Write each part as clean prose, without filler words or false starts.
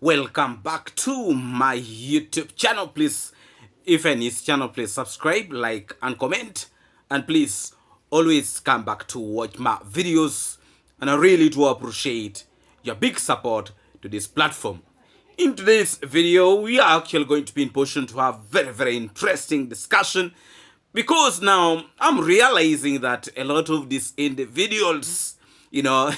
Welcome back to my YouTube channel. Please, if any channel, please subscribe, like, and comment. And please always come back to watch my videos. And I really do appreciate your big support to this platform. In today's video, we are actually going to be in position to have very interesting discussion, because now I'm realizing that a lot of these individuals, they are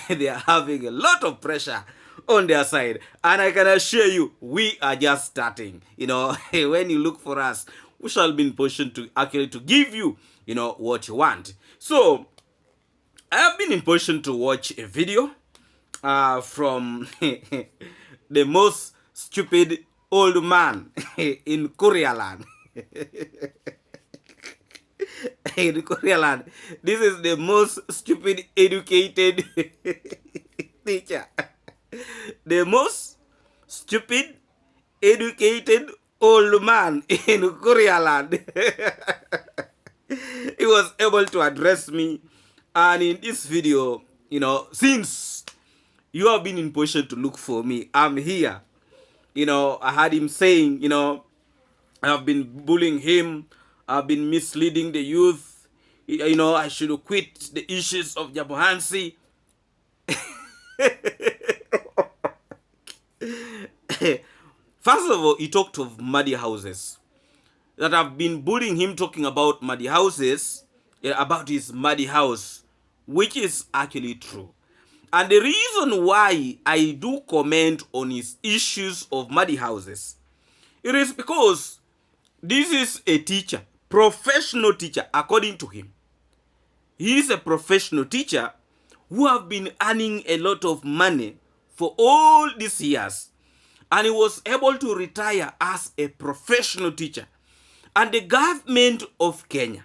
having a lot of pressure on their side, and I can assure you we are just starting. When you look for us, we shall be in position to actually to give you what you want. So I have been in position to watch a video from the most stupid old man in Korealand. In Korealand, this is the most stupid educated teacher. The most stupid educated old man in Korealand. He was able to address me, and in this video, since you have been in position to look for me, I'm here. I had him saying, I've been bullying him, I've been misleading the youth, I should quit the issues of Jabohansi. First of all, he talked of muddy houses. That I've been bullying him, talking about muddy houses, about his muddy house, which is actually true. And the reason why I do comment on his issues of muddy houses, it is because this is a teacher, professional teacher, according to him. He is a professional teacher who have been earning a lot of money for all these years. And he was able to retire as a professional teacher. And the government of Kenya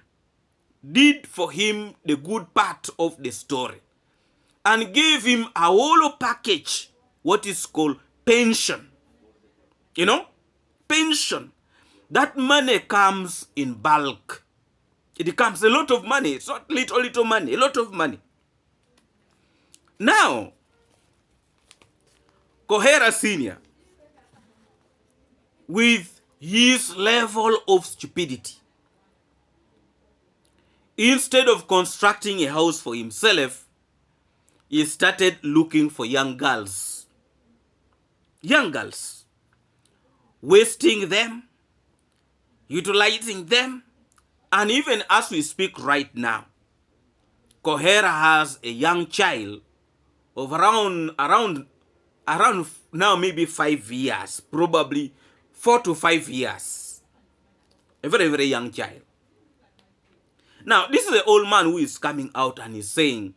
did for him the good part of the story and gave him a whole package, what is called pension. Pension. That money comes in bulk. It comes a lot of money. It's not little money, a lot of money. Now, Kohera Senior, with his level of stupidity, instead of constructing a house for himself, he started looking for young girls. Young girls. Wasting them, utilizing them, and even as we speak right now, Kohera has a young child of around now maybe 5 years, probably 4 to 5 years. A very young child. Now, this is the old man who is coming out and is saying,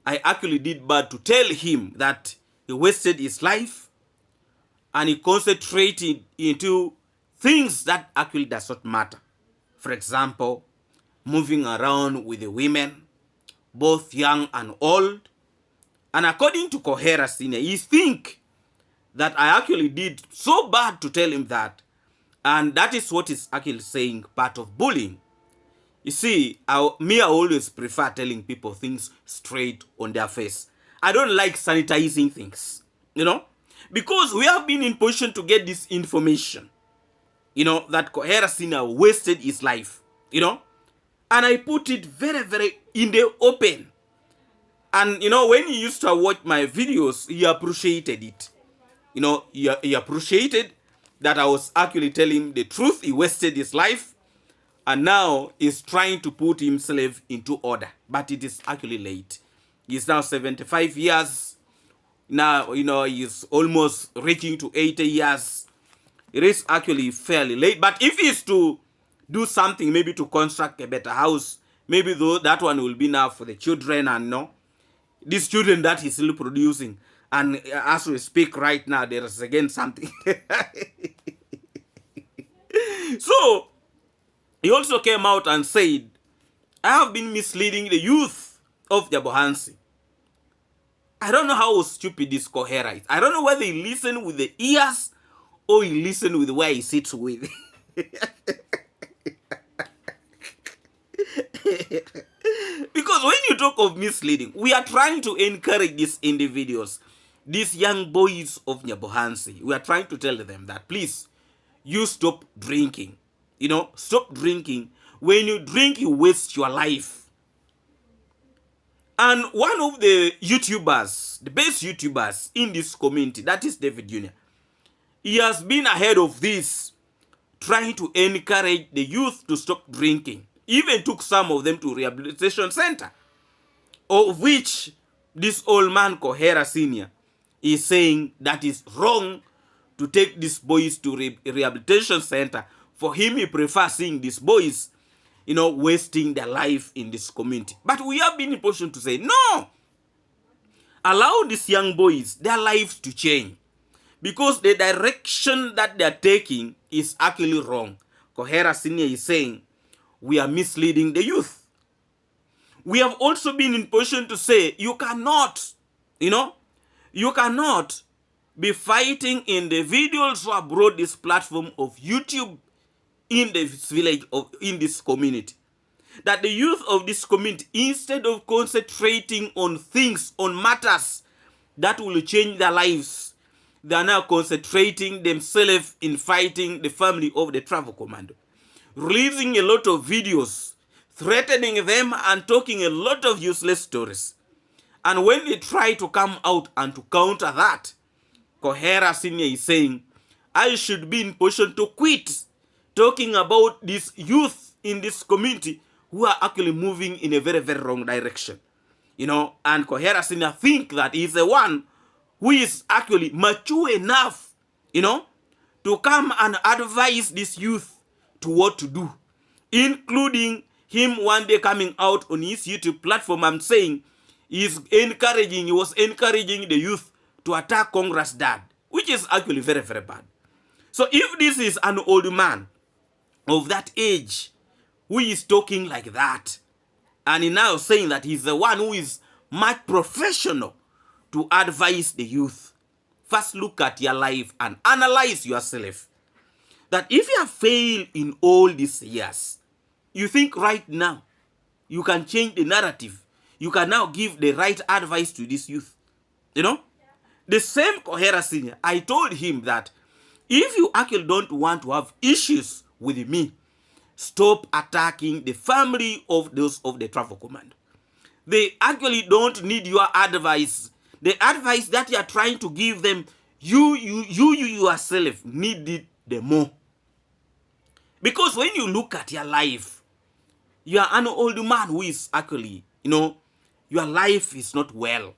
I actually did bad to tell him that he wasted his life and he concentrated into things that actually does not matter. For example, moving around with the women, both young and old. And according to Kohera Senior, he think that I actually did so bad to tell him that. And that is what is actually saying part of bullying. You see, I always prefer telling people things straight on their face. I don't like sanitizing things, because we have been in position to get this information, that Kohera Senior wasted his life, and I put it very in the open. And, when he used to watch my videos, he appreciated it. He appreciated that I was actually telling him the truth. He wasted his life. And now he's trying to put himself into order. But it is actually late. He's now 75 years. Now, he's almost reaching to 80 years. It is actually fairly late. But if he's to do something, maybe to construct a better house, maybe that one will be now for the children, and these children that he's still producing. And as we speak right now, there is again something. So, he also came out and said, I have been misleading the youth of Jabohansi. I don't know how stupid this Kohera is. I don't know whether he listens with the ears or he listens with where he sits with. Because when you talk of misleading, we are trying to encourage these individuals. these young boys of Nyabohansi, we are trying to tell them that, please, you stop drinking. Stop drinking. When you drink, you waste your life. And one of the YouTubers, the best YouTubers in this community, that is David Jr., he has been ahead of this, trying to encourage the youth to stop drinking. Even took some of them to rehabilitation center, of which this old man, Kohera Sr., is saying that is wrong to take these boys to rehabilitation center. For him, he prefers seeing these boys, wasting their life in this community. But we have been in position to say, no, allow these young boys, their lives to change. Because the direction that they are taking is actually wrong. Kohera Sr. is saying, we are misleading the youth. We have also been in position to say, you cannot be fighting individuals who have brought this platform of YouTube in this village, in this community. That the youth of this community, instead of concentrating on things, on matters that will change their lives, they are now concentrating themselves in fighting the family of the travel commando, releasing a lot of videos, threatening them and talking a lot of useless stories. And when they try to come out and to counter that, Kohera Sr. is saying, I should be in position to quit talking about these youth in this community who are actually moving in a very, very wrong direction. And Kohera Sr. think that he's the one who is actually mature enough, to come and advise this youth to what to do, including him one day coming out on his YouTube platform and saying he was encouraging the youth to attack Congress dad, which is actually very, very bad. So if this is an old man of that age who is talking like that, and he now saying that he's the one who is much professional to advise the youth, first look at your life and analyze yourself. That if you have failed in all these years, you think right now you can change the narrative. You can now give the right advice to this youth. The same Kohera Sr., I told him that if you actually don't want to have issues with me, stop attacking the family of those of the travel command. They actually don't need your advice. The advice that you are trying to give them, you yourself need it the more. Because when you look at your life, you are an old man who is actually, your life is not well.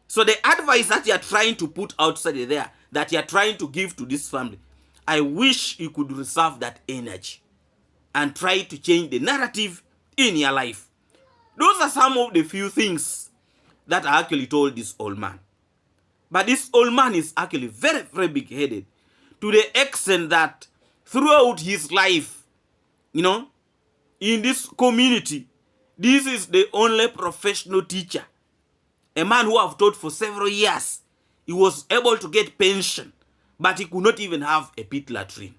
So the advice that you are trying to put outside there, that you are trying to give to this family, I wish you could reserve that energy and try to change the narrative in your life. Those are some of the few things that I actually told this old man. But this old man is actually very, very big-headed, to the extent that throughout his life, in this community, this is the only professional teacher. A man who have taught for several years. He was able to get pension, but he could not even have a pit latrine.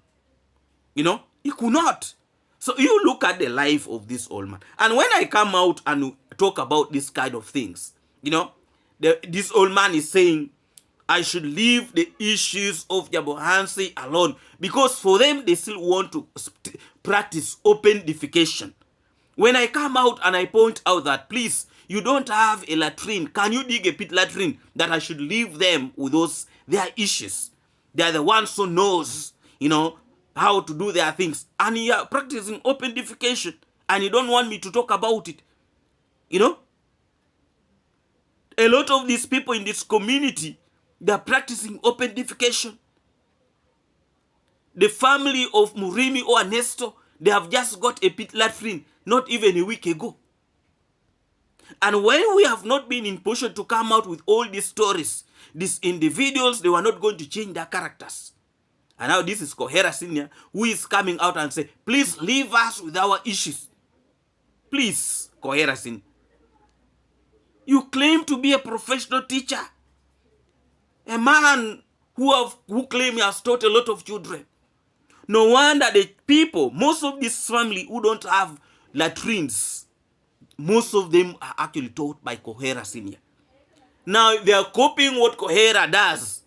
He could not. So you look at the life of this old man. And when I come out and talk about this kind of things, this old man is saying, I should leave the issues of Nyabohansi alone, because for them, they still want to practice open defecation. When I come out and I point out that, please, you don't have a latrine, can you dig a pit latrine, that I should leave them with their issues. They are the ones who knows, how to do their things. And you are practicing open defecation, and you don't want me to talk about it. A lot of these people in this community, they are practicing open defecation. The family of Murimi or Ernesto, they have just got a pit latrine not even a week ago. And when we have not been in position to come out with all these stories, these individuals, they were not going to change their characters. And now this is Kohera Sr. who is coming out and say, please leave us with our issues. Please, Kohera Sr. You claim to be a professional teacher. A man who claim he has taught a lot of children. No wonder the people, most of this family who don't have latrines, most of them are actually taught by Kohera Sr. Now they are copying what Kohera does.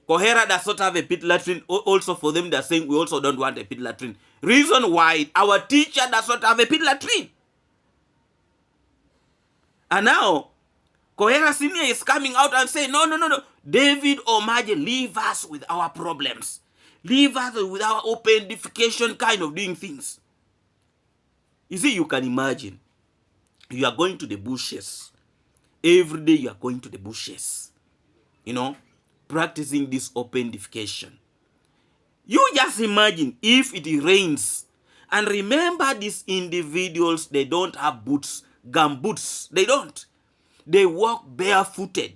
Kohera does not have a pit latrine. Also for them, they're saying we also don't want a pit latrine. Reason why our teacher does not have a pit latrine. And now, Kohera Senior is coming out and saying, no. David Omaje, leave us with our problems. Leave us with our open defecation kind of doing things. You see, you can imagine. You are going to the bushes. Every day you are going to the bushes. Practicing this open defecation. You just imagine if it rains. And remember, these individuals, they don't have boots, gum boots. They don't. They walk barefooted.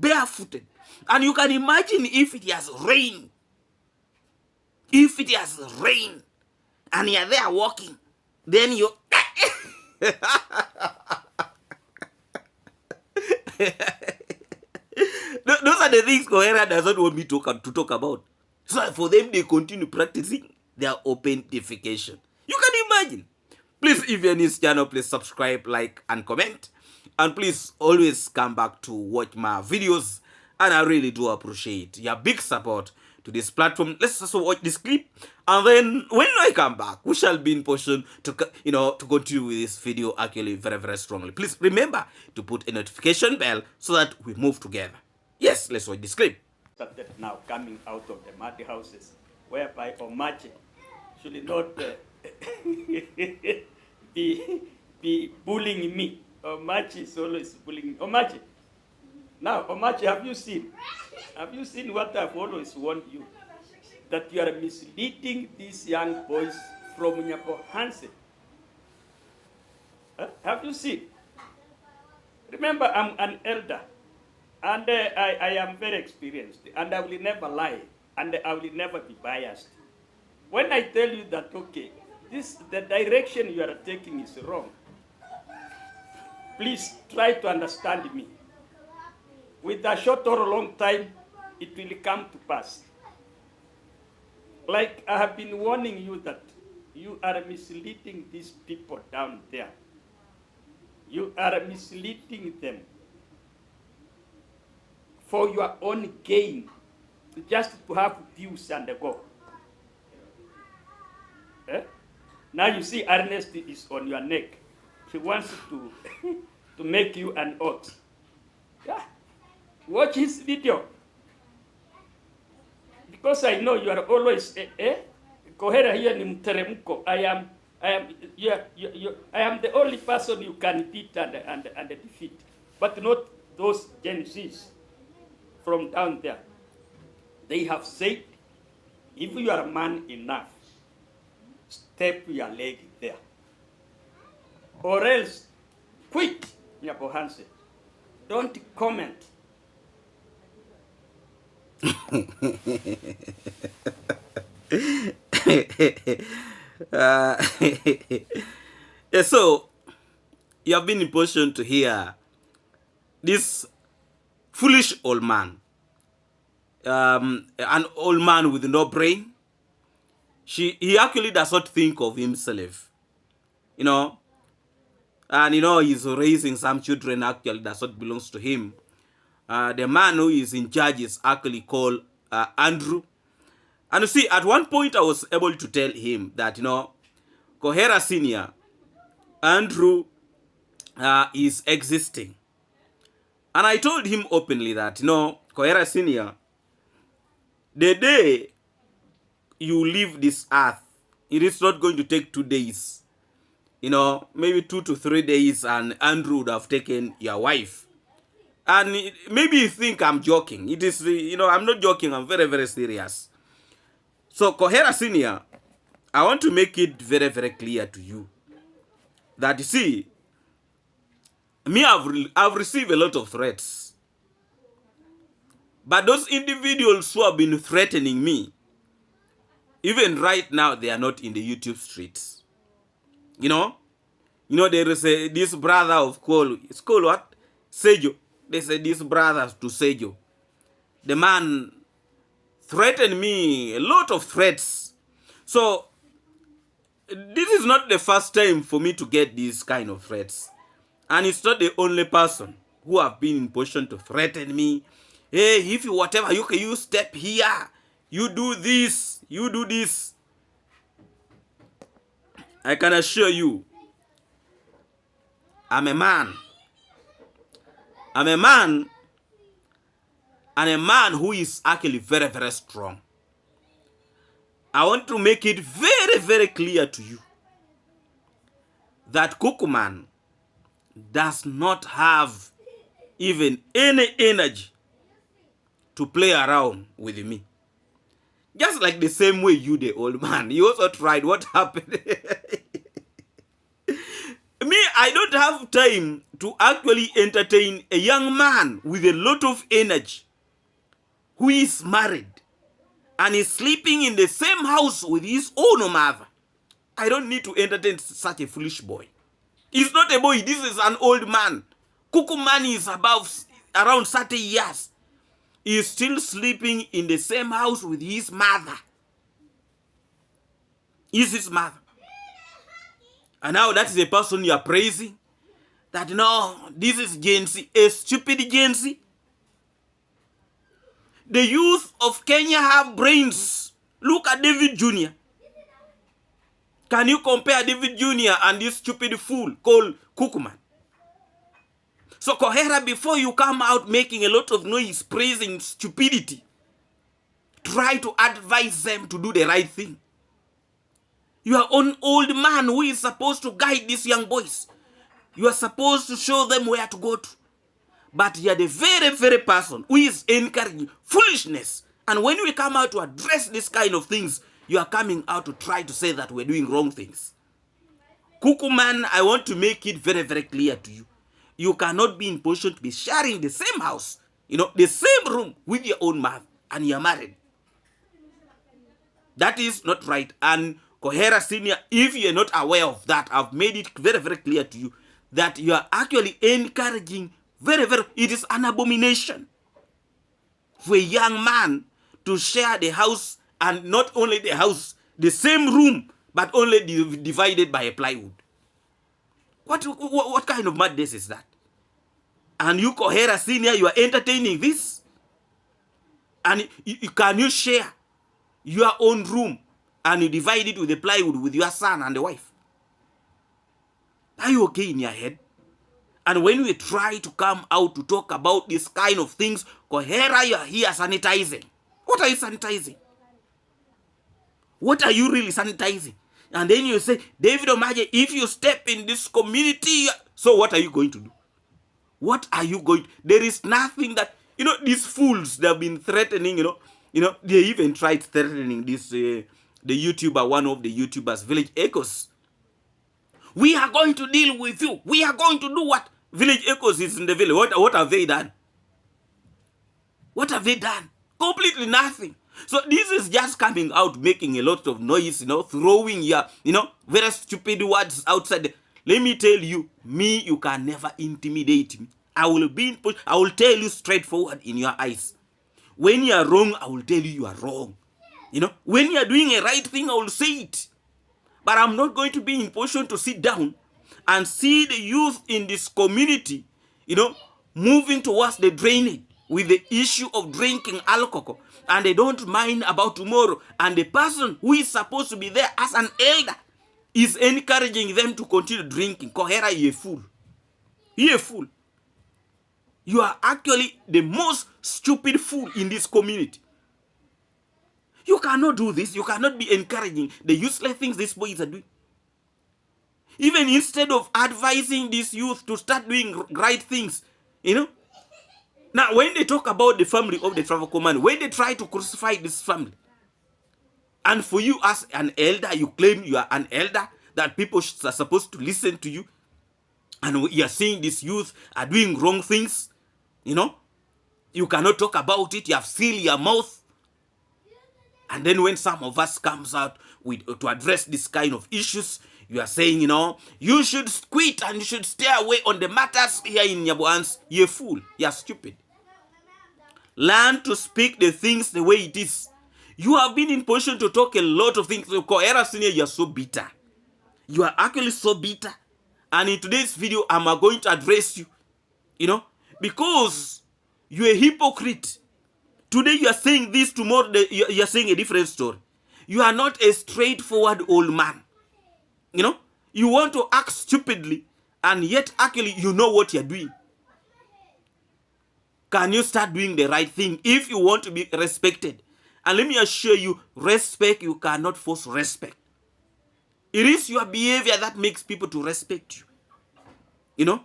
Barefooted. And you can imagine if it has rain. If it has rain. And you're there walking. Then you... Those are the things Kohera does not want me to talk about. So for them, they continue practicing their open defecation. You can imagine. Please, if you're new to this channel, please subscribe, like, and comment. And please always come back to watch my videos. And I really do appreciate your big support to this platform. Let's also watch this clip. And then when I come back, we shall be in position to, to continue with this video actually very, very strongly. Please remember to put a notification bell so that we move together. Yes, let's watch this clip. Started now coming out of the mud houses, whereby Omache should not be bullying me. Omache is always bullying me. Omache, now Omache, have you seen what I've always warned you? That you are misleading these young boys from Nyabohanse. Huh? Have you seen? Remember, I'm an elder. And I am very experienced, and I will never lie, and I will never be biased. When I tell you that, okay, the direction you are taking is wrong, please try to understand me. With a short or a long time, it will come to pass. Like I have been warning you that you are misleading these people down there. You are misleading them for your own gain, just to have views and go. Now you see Ernest is on your neck. He wants to, to make you an ox. Yeah. Watch his video. Because I know you are always, Kohera here ni mteremko. I am the only person you can beat and defeat. But not those Gen Zs from down there. They have said, if you are man enough, step your leg there. Or else, quit, Nyabohanse. Don't comment. Yeah, so, you have been in position to hear this foolish old man, an old man with no brain. He actually does not think of himself, and he's raising some children actually that not belongs to him. The man who is in charge is actually called Andrew. And you see, at one point I was able to tell him that, Kohera Senior, Andrew is existing. And I told him openly that, Kohera Senior, the day you leave this earth, it is not going to take 2 days. Maybe 2 to 3 days, and Andrew would have taken your wife. And maybe you think I'm joking. It is, I'm not joking. I'm very, very serious. So, Kohera Senior, I want to make it very, very clear to you that, you see, me, I've received a lot of threats. But those individuals who have been threatening me, even right now, they are not in the YouTube streets. There is this brother of Kolo. It's called what? Sejo. They say this brother to Sejo. The man threatened me, a lot of threats. So, this is not the first time for me to get these kind of threats. And it's not the only person who have been in position to threaten me. Hey, if you whatever, you step here, you do this, you do this. I can assure you, I'm a man. I'm a man, and a man who is actually very, very strong. I want to make it very, very clear to you that Kukuman does not have even any energy to play around with me. Just like the same way you, the old man, you also tried. What happened? Me, I don't have time to actually entertain a young man with a lot of energy who is married and is sleeping in the same house with his own mother. I don't need to entertain such a foolish boy. He's not a boy. This is an old man. Kukuman is around 30 years. He is still sleeping in the same house with his mother. Is his mother. And now that is a person you are praising. That no, this is Gen Z, a stupid Gen Z. The youth of Kenya have brains. Look at David Jr. Can you compare David Jr. and this stupid fool called Kukuman? So Kohera, before you come out making a lot of noise praising stupidity, try to advise them to do the right thing. You are an old man who is supposed to guide these young boys. You are supposed to show them where to go to. But you are the very, very person who is encouraging foolishness. And when we come out to address this kind of things, you are coming out to try to say that we're doing wrong things. Kukuman, I want to make it very, very clear to you. You cannot be in position to be sharing the same house, the same room with your own mother, and you're married. That is not right. And Kohera Senior, if you're not aware of that, I've made it very, very clear to you that you are actually encouraging it is an abomination for a young man to share the house, and not only the house, the same room, but only divided by a plywood. What kind of madness is that? And you, Kohera Senior, you are entertaining this? And can you share your own room and you divide it with the plywood with your son and the wife? Are you okay in your head? And when we try to come out to talk about this kind of things, Kohera, you are here sanitizing. What are you sanitizing? What are you really sanitizing? And then you say, David Omaje, if you step in this community, so what are you going to do? What are you going to do? There is nothing that, these fools, they have been threatening, they even tried threatening this, the YouTuber, one of the YouTubers, Village Echoes. We are going to deal with you. We are going to do what? Village Echoes is in the village. What have they done? What have they done? Completely nothing. So this is just coming out, making a lot of noise, throwing your, very stupid words outside. Let me tell you, you can never intimidate me. I will tell you straightforward in your eyes. When you are wrong, I will tell you are wrong. When you are doing a right thing, I will say it. But I'm not going to be in position to sit down and see the youth in this community, moving towards the drainage with the issue of drinking alcohol. And they don't mind about tomorrow. And the person who is supposed to be there as an elder is encouraging them to continue drinking. Kohera, you're a fool. You're a fool. You are actually the most stupid fool in this community. You cannot do this. You cannot be encouraging the useless things these boys are doing. Even instead of advising this youth to start doing right things, Now, when they talk about the family of the travel command, when they try to crucify this family, and for you as an elder, you claim you are an elder, that people are supposed to listen to you, and you are saying these youth are doing wrong things, you cannot talk about it, you have sealed your mouth. And then when some of us comes out to address this kind of issues, you are saying, you should quit and you should stay away on the matters here in Nyaboans. You're a fool. You're stupid. Learn to speak the things the way it is. You have been in position to talk a lot of things. Kohera Senior, you are so bitter. You are actually so bitter. And in today's video, I'm going to address you. Because you're a hypocrite. Today you are saying this, tomorrow you are saying a different story. You are not a straightforward old man. You know, you want to act stupidly, and yet actually you know what you're doing. Can you start doing the right thing if you want to be respected? And let me assure you, respect, you cannot force respect. It is your behavior that makes people to respect you. You know?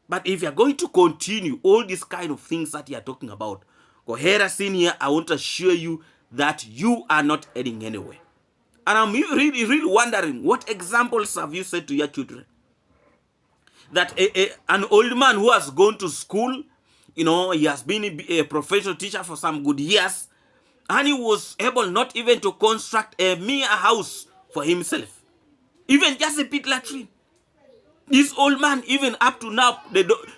But if you're going to continue all these kind of things that you're talking about, Kohera Senior, I want to assure you that you are not heading anywhere. And I'm really wondering, what examples have you said to your children? That an old man who has gone to school, you know, he has been a professional teacher for some good years, and he was able not even to construct a mere house for himself. Even just a pit latrine. This old man, even up to now,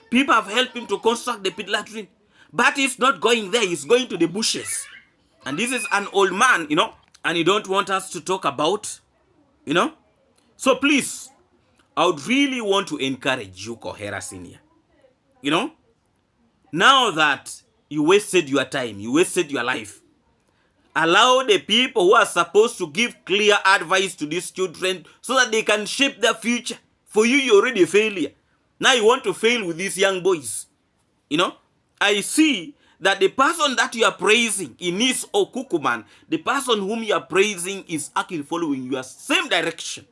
people have helped him to construct the pit latrine. But he's not going there, he's going to the bushes. And this is an old man, you know, and you don't want us to talk about, you know. So please, I would really want to encourage you, Kohera Senior. You know, now that you wasted your time, you wasted your life, allow the people who are supposed to give clear advice to these children so that they can shape their future. For you, you're already a failure. Now you want to fail with these young boys. You know, I see that the person that you are praising, Inis or Kukuman, the person whom you are praising is actually following your same direction.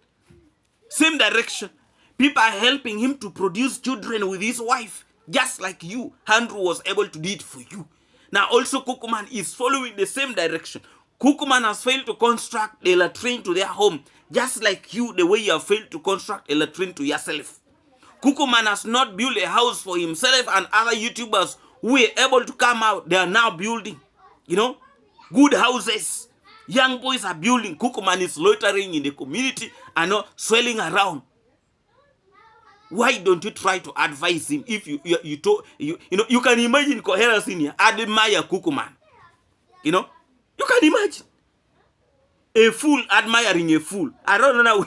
Same direction. People are helping him to produce children with his wife, just like you. Andrew was able to do it for you. Now also Kukuman is following the same direction. Kukuman has failed to construct a latrine to their home, just like you, the way you have failed to construct a latrine to yourself. Kukuman has not built a house for himself, and other YouTubers who were able to come out, they are now building, you know, good houses. Young boys are building. Kukuman is loitering in the community and not swelling around. Why don't you try to advise him? If you know, you can imagine Kohera Senior admire Kukuman. You know, you can imagine a fool admiring a fool. I don't know.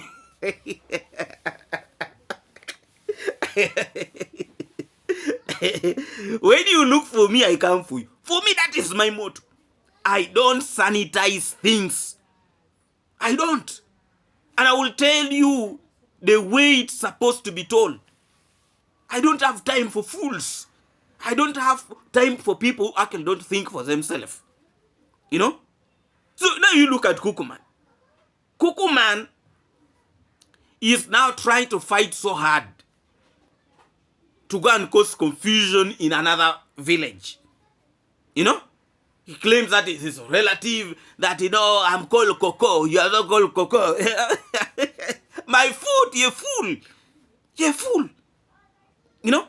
When you look for me, I come for you. For me, that is my motto. I don't sanitize things. I don't. And I will tell you the way it's supposed to be told. I don't have time for fools. I don't have time for people who actually don't think for themselves. You know? So now you look at Kukuman. Kukuman is now trying to fight so hard to go and cause confusion in another village. You know? He claims that it's his relative, that, you know, I'm called Coco, you are not called Coco. My foot, you're a fool. You're a fool. You know?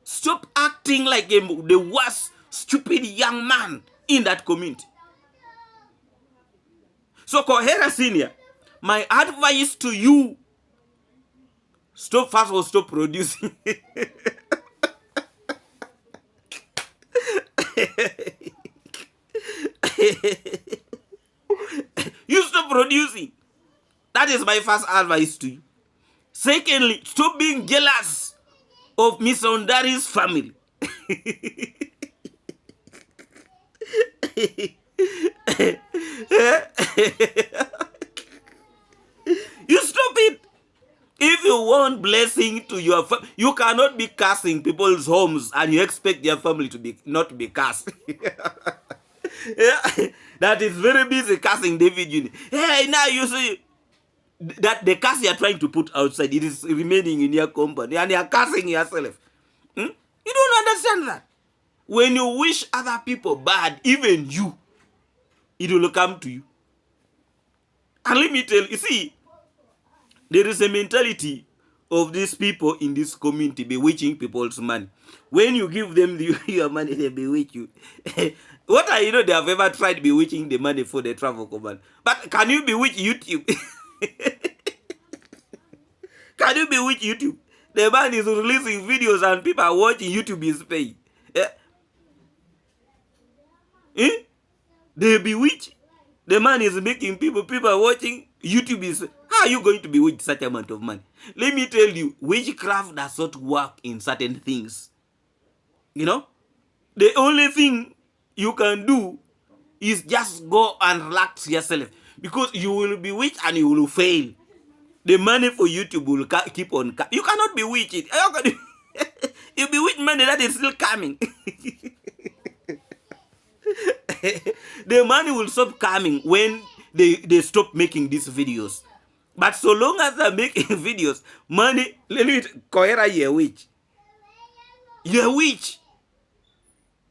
Stop acting like the worst, stupid young man in that community. So, Kohera Senior, my advice to you, stop producing. You stop producing. That is my first advice to you. Secondly, stop being jealous of Miss Ondari's family. You stop it. If you want blessing to your family, you cannot be cursing people's homes and you expect their family to be not to be cursed. Yeah, that is very busy cursing David Jr. Hey, now you see that the curse you are trying to put outside, it is remaining in your company and you are cursing yourself. You don't understand that. When you wish other people bad, even you, it will come to you. And let me tell you, see, there is a mentality of these people in this community bewitching people's money. When you give them your money, they bewitch you. What are they have ever tried bewitching the money for the travel command? But can you bewitch YouTube? Can you bewitch YouTube? The man is releasing videos and people are watching. YouTube is paying. They bewitch. The man is making people are watching. YouTube is. How are you going to bewitch such amount of money? Let me tell you, witchcraft does not work in certain things. You know, the only thing you can do is just go and relax yourself, because you will be rich and you will fail. The money for YouTube will keep on. You cannot bewitch it. How can you? You bewitch money that is still coming. The money will stop coming when they stop making these videos. But so long as they're making videos, money, Kohera, you're a witch. You're a witch.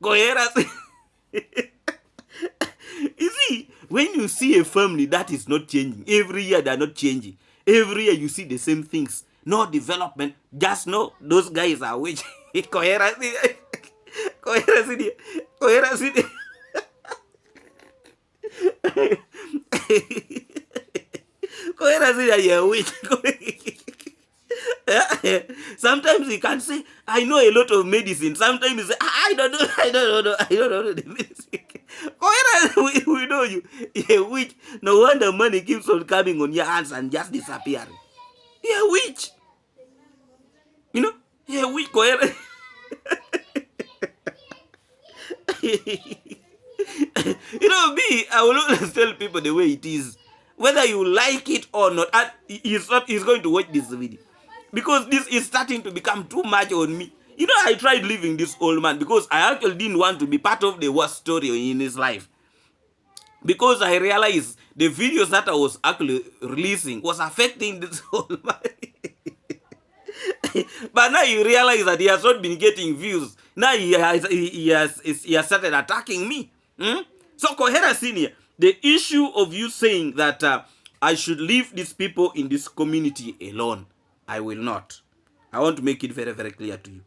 Kohera. You see, when you see a family that is not changing, every year they're not changing. Every year you see the same things. No development. Just know those guys are witch. Kohera. Kohera. Kohera. Sometimes he can say, I know a lot of medicine. Sometimes he say, I don't know the medicine. We know you. You're a witch. No wonder money keeps on coming on your hands and just disappearing. You're a witch. You know? You're a witch. You know, me, I will always tell people the way it is. Whether you like it or not, and he's going to watch this video. Because this is starting to become too much on me. You know, I tried leaving this old man because I actually didn't want to be part of the worst story in his life. Because I realized the videos that I was actually releasing was affecting this old man. But now you realize that he has not been getting views. Now he has started attacking me. So Kohera Senior, the issue of you saying that I should leave these people in this community alone, I will not. I want to make it very, very clear to you.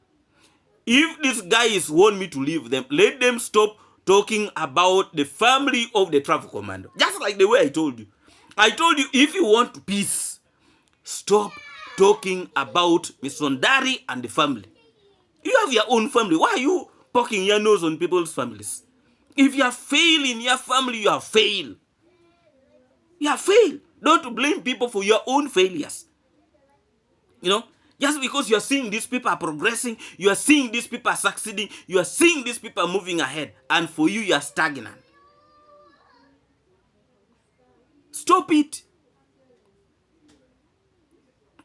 If these guys want me to leave them, let them stop talking about the family of the traffic commando. Just like the way I told you. I told you, if you want peace, stop talking about Miss Sondari and the family. You have your own family. Why are you poking your nose on people's families? If you have failed in your family, you have failed. You have failed. Don't blame people for your own failures. You know, just because you are seeing these people are progressing, you are seeing these people are succeeding, you are seeing these people are moving ahead, and for you, you are stagnant. Stop it.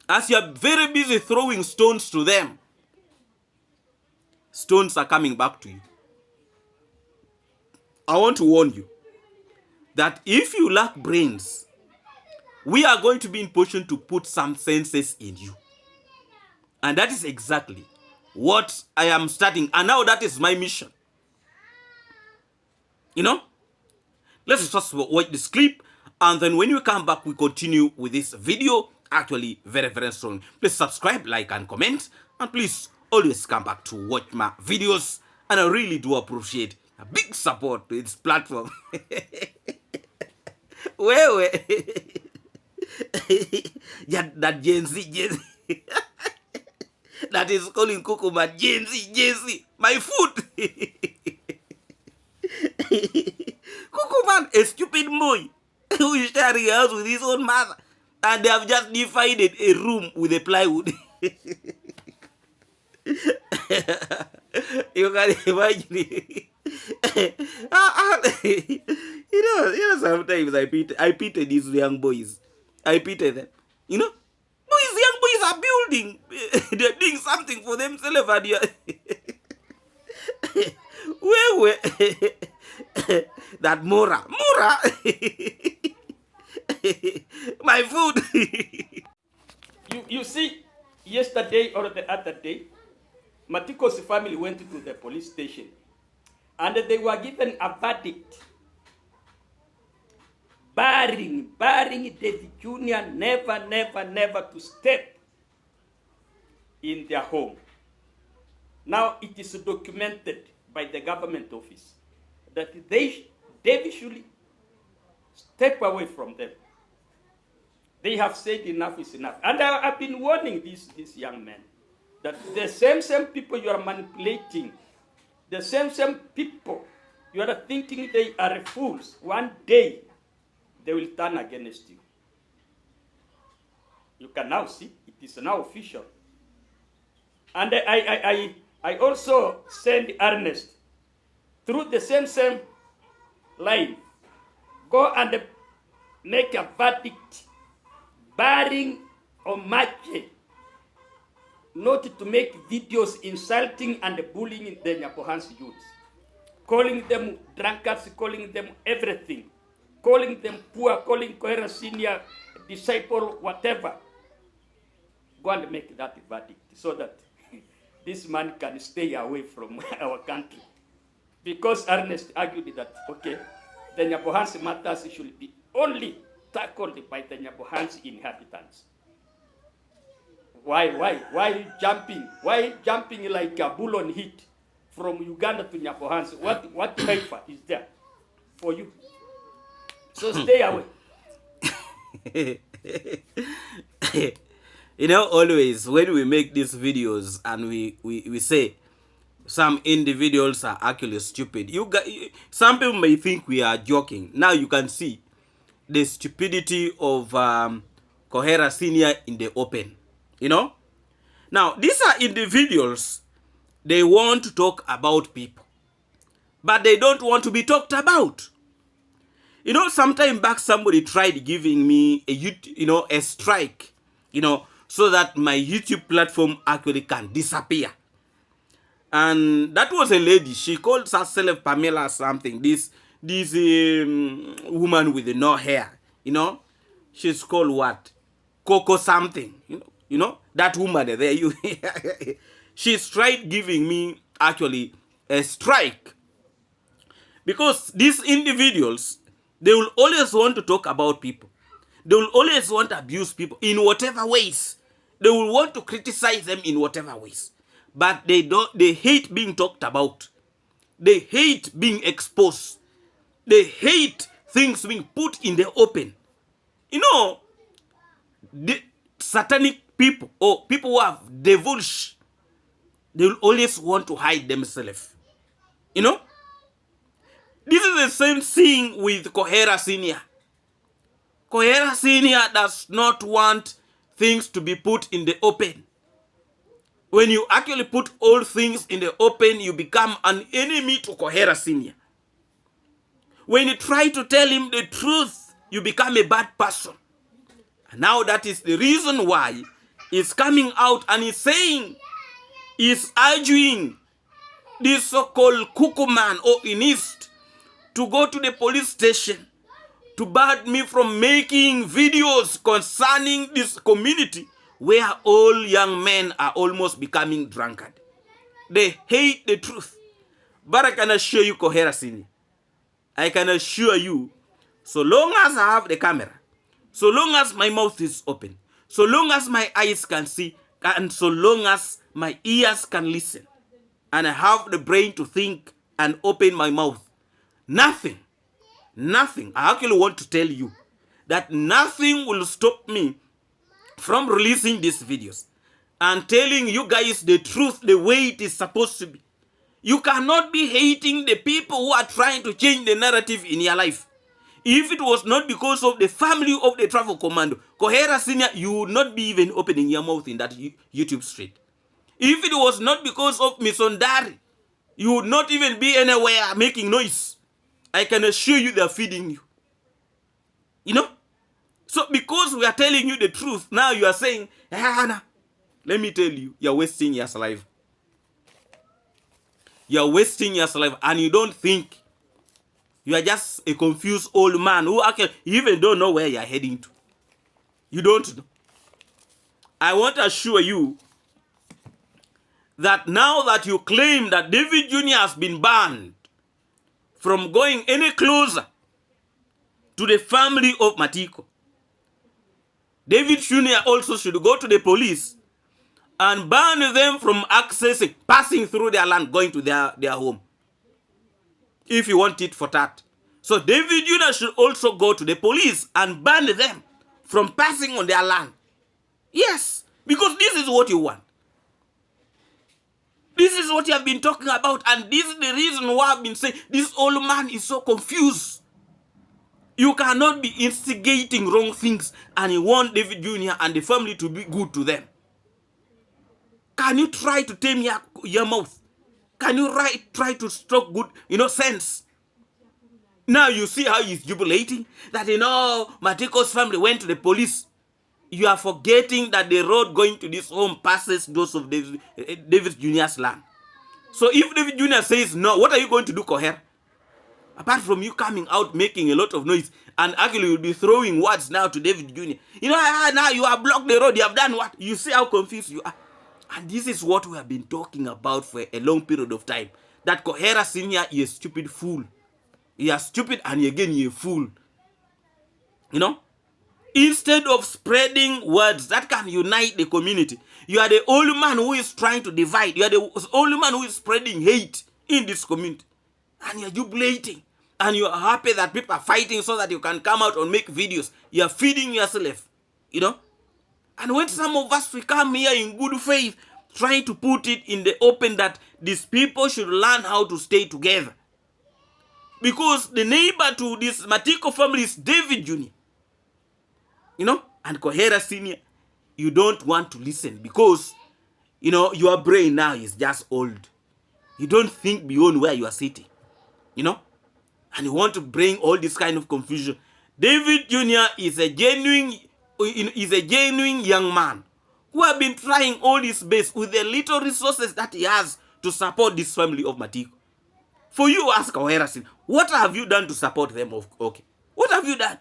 As you are very busy throwing stones to them, stones are coming back to you. I want to warn you that if you lack brains, we are going to be in position to put some senses in you. And that is exactly what I am starting. And now that is my mission. You know? Let's just watch this clip. And then when we come back, we continue with this video. Actually, very, very strong. Please subscribe, like, and comment. And please always come back to watch my videos. And I really do appreciate a big support to this platform. Yeah, that Gen Z. That is calling Kukuma Gen Z, my food. Kukuman, a stupid boy who is sharing a house with his own mother, and they have just divided a room with a plywood. You can imagine. You know, sometimes I pity these young boys. I pity them. You know, these young boys are building. They're doing something for themselves. Where that Mora, my food. You see, yesterday or the other day, Matiko's family went to the police station and they were given a verdict barring Davy Jr. never to step in their home. Now it is documented by the government office that Davy should step away from them. They have said enough is enough. And I've been warning these young men that the same people you are manipulating, the same people you are thinking they are fools, one day they will turn against you. You can now see it is now official. And I also send Ernest through the same line. Go and make a verdict barring or matching, not to make videos insulting and bullying the Nyabohansi youths, calling them drunkards, calling them everything, calling them poor, calling Kohera senior disciple, whatever. Go and make that verdict so that this man can stay away from our country. Because Ernest argued that, okay, the Nyabohansi matters should be only tackled by the Nyabohansi inhabitants. Why jumping? Why jumping like a bull on heat from Uganda to Nyabohansi? What paper is there for you? So stay away. You know, always when we make these videos and we say some individuals are actually stupid, some people may think we are joking. Now you can see the stupidity of Kohera Senior in the open. You know, now these are individuals, they want to talk about people, but they don't want to be talked about. You know, sometime back somebody tried giving me a strike, so that my YouTube platform actually can disappear. And that was a lady. She called herself Pamela something. This woman with no hair. She's called what? Coco something. That woman there. She's tried giving me actually a strike, because these individuals, they will always want to talk about people. They will always want to abuse people in whatever ways. They will want to criticize them in whatever ways. But they hate being talked about. They hate being exposed. They hate things being put in the open. The satanic people or people who have divulged, they will always want to hide themselves. This is the same thing with Kohera Senior. Kohera Senior does not want things to be put in the open. When you actually put all things in the open, you become an enemy to Kohera Senior. When you try to tell him the truth, you become a bad person. And now that is the reason why he's coming out and he's urging this so-called cuckoo man or inist to go to the police station to ban me from making videos concerning this community where all young men are almost becoming drunkard. They hate the truth. But I can assure you, Kohera Senior, I can assure you, so long as I have the camera, so long as my mouth is open, so long as my eyes can see, and so long as my ears can listen, and I have the brain to think and open my mouth, nothing, I actually want to tell you that nothing will stop me from releasing these videos and telling you guys the truth the way it is supposed to be. You cannot be hating the people who are trying to change the narrative in your life. If it was not because of the family of the travel commando, Kohera Senior, you would not be even opening your mouth in that YouTube street. If it was not because of Misondari, you would not even be anywhere making noise. I can assure you they are feeding you. So because we are telling you the truth, now you are saying, Hannah, let me tell you, you're wasting your saliva. You're wasting your saliva, and you don't think. You are just a confused old man who actually even don't know where you're heading to. You don't know. I want to assure you that now that you claim that David Jr. has been banned from going any closer to the family of Matiko, David Jr. also should go to the police and ban them from accessing, passing through their land, going to their home, if you want it for that. So David Jr. should also go to the police and ban them from passing on their land. Yes, because this is what you want. This is what you have been talking about, and this is the reason why I've been saying this old man is so confused. You cannot be instigating wrong things and you want David Jr. and the family to be good to them. Can you try to tame your mouth? Can you try to stoke good, sense? Now you see how he's jubilating that, Matiko's family went to the police. You are forgetting that the road going to this home passes those of David Jr.'s land. So if David Jr. says no, what are you going to do, Koher? Apart from you coming out making a lot of noise, and actually you'll be throwing words now to David Jr. Now you have blocked the road, you have done what? You see how confused you are. And this is what we have been talking about for a long period of time. That Kohera Senior is a stupid fool. He is stupid, and again he is a fool. Instead of spreading words that can unite the community, you are the only man who is trying to divide. You are the only man who is spreading hate in this community. And you are jubilating. And you are happy that people are fighting so that you can come out and make videos. You are feeding yourself. And when some of us, we come here in good faith, trying to put it in the open that these people should learn how to stay together. Because the neighbor to this Matiko family is David Jr. And Kohera Senior, you don't want to listen because, your brain now is just old. You don't think beyond where you are sitting, and you want to bring all this kind of confusion. David Jr. is a genuine young man who have been trying all his best with the little resources that he has to support this family of Matiko. For you, ask Kohera Senior, what have you done to support them? Okay, what have you done?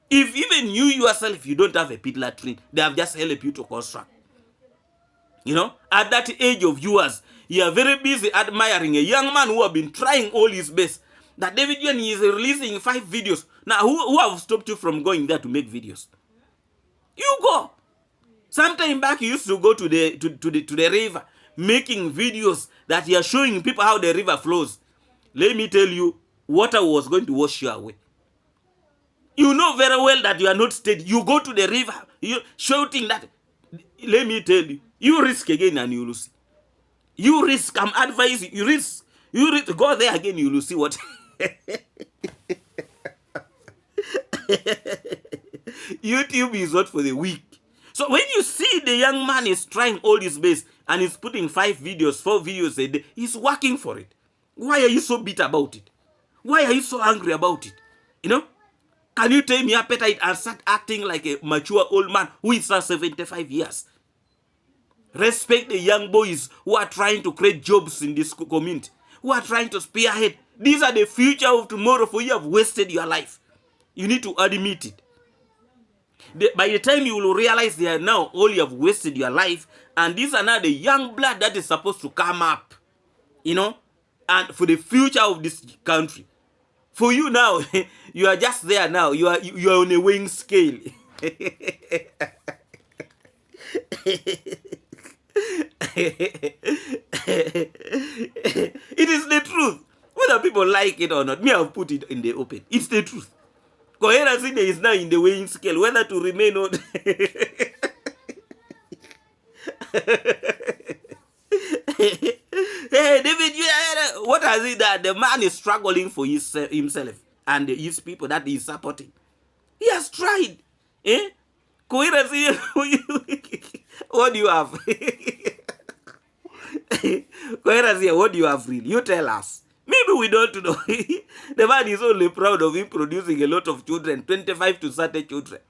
If even you yourself, you don't have a pit latrine, they have just helped you to construct. At that age of yours, you are very busy admiring a young man who have been trying all his best. That David Jr. is releasing 5 videos. Now, who have stopped you from going there to make videos? You go. Sometime back, you used to go to the river, making videos that you are showing people how the river flows. Let me tell you, water was going to wash you away. You know very well that you are not steady. You go to the river, you shouting that. Let me tell you, you risk again and you will see. You risk, I'm advising you, risk. Go there again, you will see what. YouTube is not for the weak. So when you see the young man is trying all his best and he's putting 4 videos a day, he's working for it. Why are you so bitter about it? Why are you so angry about it? Can you tame your appetite and start acting like a mature old man who is 75 years? Respect the young boys who are trying to create jobs in this community, who are trying to spearhead. These are the future of tomorrow. For you have wasted your life. You need to admit it. By the time you will realize they are now all you have wasted your life, and these are now the young blood that is supposed to come up, and for the future of this country. For you now, you are just there now. You are on a weighing scale. It is the truth. Whether people like it or not, me, I'll put it in the open. It's the truth. Kohera Senior is now in the weighing scale, whether to remain or not. Hey, David, what has he done? The man is struggling for himself and his people that he is supporting. He has tried. Kohera Senior, what do you have? Kohera Senior, what do you have really? You tell us. Maybe we don't know. The man is only proud of him producing a lot of children, 25 to 30 children.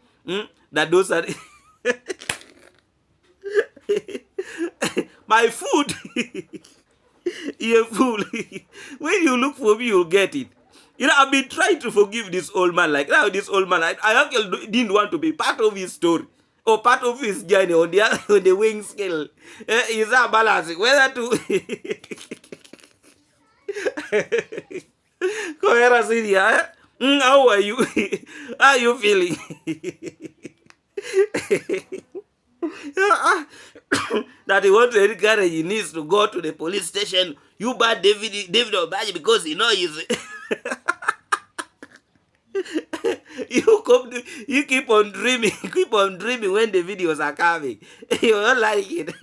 That those are... My food. You're a fool. When you look for me, you'll get it. I've been trying to forgive this old man. Like now, this old man, I actually didn't want to be part of his story or part of his journey on the weighing scale. Is that balancing? Whether to... Kohera Senior, how are you? How are you feeling? That he wants to encourage, he needs to go to the police station. You bad David Obaji because he's you keep on dreaming when the videos are coming. You don't like it.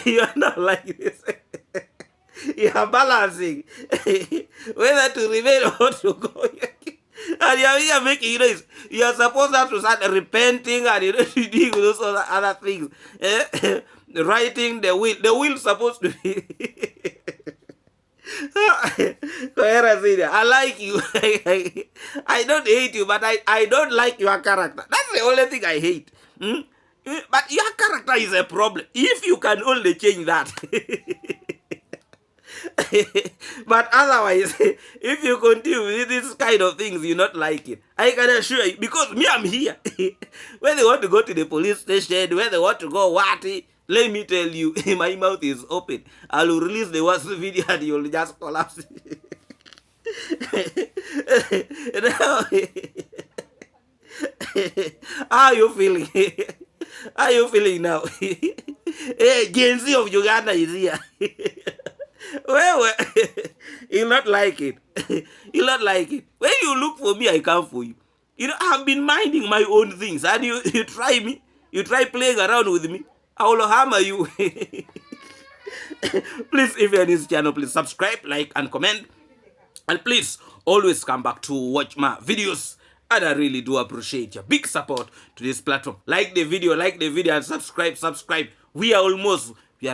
You are not like this. You are balancing whether to remain or to go. And you're here making noise. You're supposed to have to start repenting and doing those other things. Writing the will. The will is supposed to be. I like you. I don't hate you, but I don't like your character. That's the only thing I hate. Hmm? But your character is a problem. If you can only change that. But otherwise, if you continue with this kind of things, you not like it. I can assure you, because me, I'm here. When they want to go to the police station, when they want to go what, let me tell you, my mouth is open. I will release the worst video and you'll just collapse. Now, how are you feeling? How are you feeling now? Hey, Gen Z of Uganda is here. Well, you'll not like it. You'll not like it. When you look for me, I come for you. You know, I've been minding my own things, and you try me. You try playing around with me. I will hammer you. Please, if you're in this channel, please subscribe, like, and comment. And please, always come back to watch my videos. And I really do appreciate your big support to this platform. Like the video, and subscribe. We are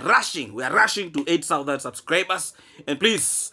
rushing to 8,000 subscribers. And please,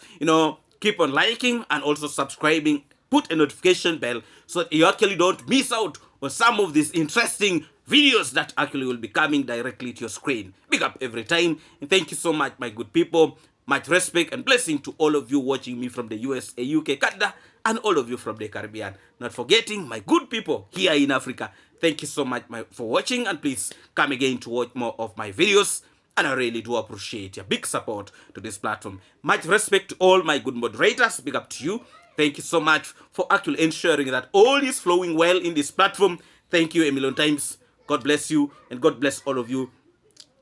keep on liking and also subscribing. Put a notification bell so that you actually don't miss out on some of these interesting videos that actually will be coming directly to your screen. Big up every time. And thank you so much, my good people. Much respect and blessing to all of you watching me from the USA, UK, Canada, and all of you from the Caribbean. Not forgetting my good people here in Africa. Thank you so much for watching, and please come again to watch more of my videos. And I really do appreciate your big support to this platform. Much respect to all my good moderators. Big up to you. Thank you so much for actually ensuring that all is flowing well in this platform. Thank you a million times. God bless you, and God bless all of you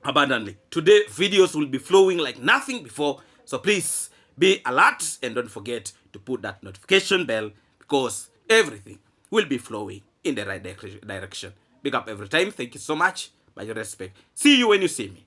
abundantly. Today, videos will be flowing like nothing before. So please be alert and don't forget to put that notification bell, because everything will be flowing in the right direction. Big up every time. Thank you so much. By your respect. See you when you see me.